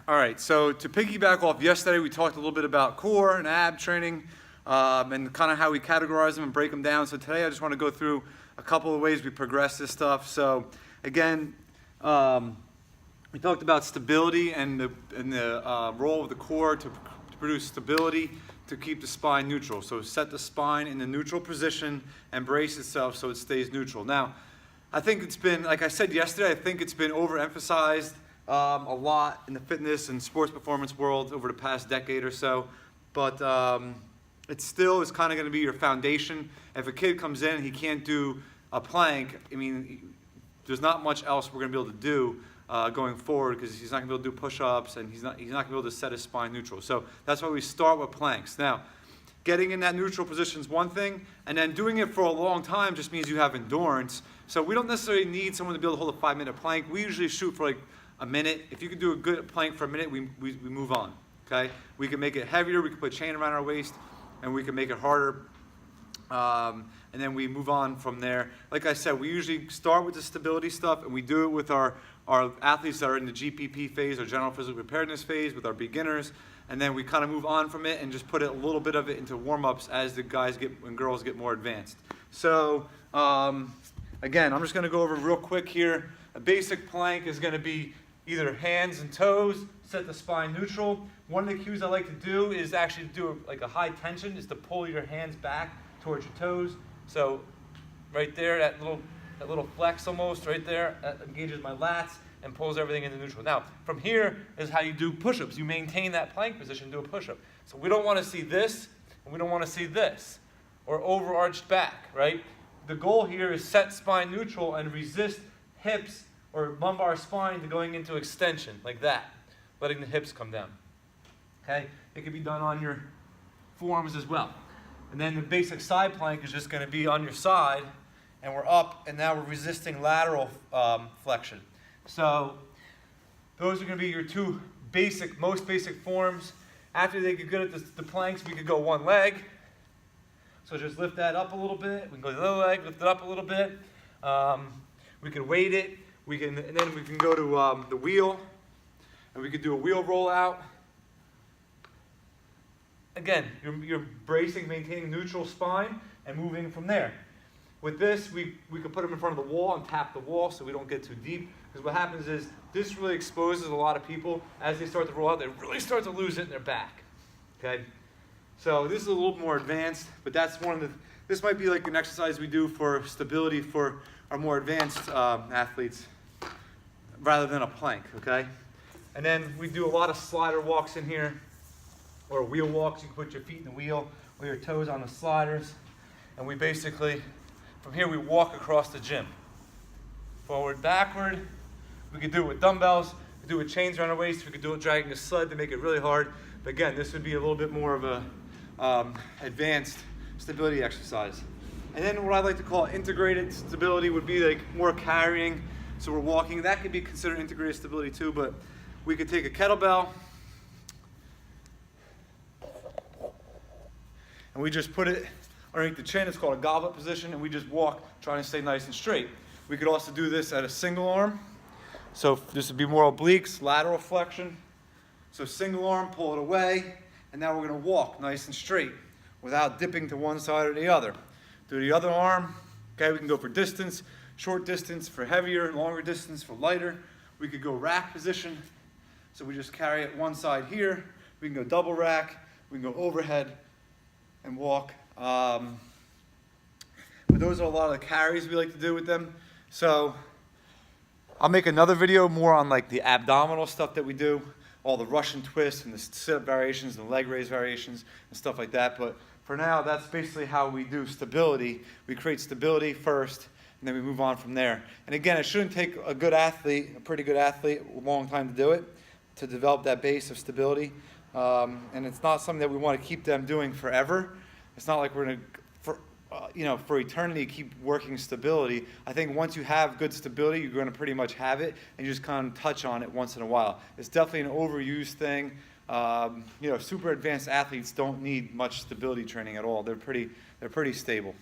All right, so to piggyback off yesterday, we talked a little bit about core and ab training and kind of how we categorize them and break them down. So today I just want to go through a couple of ways we progress this stuff. So again, we talked about stability and the role of the core to produce stability to keep the spine neutral. So set the spine in the neutral position and brace itself so it stays neutral. Now, I think it's been, like I said yesterday, I think it's been overemphasized a lot in the fitness and sports performance world over the past decade or so, but it still is kind of going to be your foundation. If a kid comes in and he can't do a plank, I mean, there's not much else we're going to be able to do going forward, because he's not going to be able to do push-ups and he's not going to be able to set his spine neutral. So that's why we start with planks. Now, getting in that neutral position is one thing, and then doing it for a long time just means you have endurance. So we don't necessarily need someone to be able to hold a 5-minute plank. We usually shoot for like a minute. If you can do a good plank for a minute, we move on, okay? We can make it heavier, we can put a chain around our waist, and we can make it harder, and then we move on from there. Like I said, we usually start with the stability stuff, and we do it with our athletes that are in the GPP phase, or general physical preparedness phase, with our beginners, and then we kind of move on from it and just put a little bit of it into warm-ups as the guys and girls get more advanced. So again, I'm just going to go over real quick here. A basic plank is going to be either hands and toes, set the spine neutral. One of the cues I like to do is actually do like a high tension, is to pull your hands back towards your toes. So right there, that little flex almost right there, that engages my lats and pulls everything into neutral. Now, from here is how you do push-ups. You maintain that plank position, do a push-up. So we don't want to see this, and we don't want to see this, or overarched back, right? The goal here is set spine neutral and resist hips or lumbar spine to going into extension, like that, letting the hips come down. Okay? It can be done on your forearms as well. And then the basic side plank is just going to be on your side, and we're up, and now we're resisting lateral flexion. So those are going to be your two most basic forms. After they get good at the planks, we could go one leg. So just lift that up a little bit. We can go to the other leg, lift it up a little bit. We can weight it. And then we can go to the wheel, and we could do a wheel rollout. Again, you're bracing, maintaining neutral spine, and moving from there. With this, we could put them in front of the wall and tap the wall so we don't get too deep. Because what happens is this really exposes a lot of people. As they start to roll out, they really start to lose it in their back. Okay? So this is a little more advanced, but that's this might be like an exercise we do for stability for our more advanced athletes, rather than a plank, okay? And then we do a lot of slider walks in here, or wheel walks. You can put your feet in the wheel or your toes on the sliders. And we basically, from here, we walk across the gym. Forward, backward. We could do it with dumbbells. We could do it with chains around our waist. We could do it dragging a sled to make it really hard. But again, this would be a little bit more of a advanced stability exercise. And then what I like to call integrated stability would be like more carrying. So we're walking. That could be considered integrated stability too, but we could take a kettlebell and we just put it underneath the chin. It's called a goblet position, and we just walk, trying to stay nice and straight. We could also do this at a single arm. So this would be more obliques, lateral flexion. So single arm, pull it away, and now we're going to walk nice and straight without dipping to one side or the other. Do the other arm. Okay, we can go for distance. Short distance for heavier, longer distance for lighter. We could go rack position. So we just carry it one side here. We can go double rack. We can go overhead and walk. But those are a lot of the carries we like to do with them. So I'll make another video more on like the abdominal stuff that we do, all the Russian twists and the sit-up variations and the leg raise variations and stuff like that. But for now, that's basically how we do stability. We create stability first, and then we move on from there. And again, it shouldn't take a good athlete, a pretty good athlete, a long time to do it, to develop that base of stability. And it's not something that we want to keep them doing forever. It's not like we're going to, for eternity, keep working stability. I think once you have good stability, you're going to pretty much have it, and you just kind of touch on it once in a while. It's definitely an overused thing. Super advanced athletes don't need much stability training at all. They're pretty stable.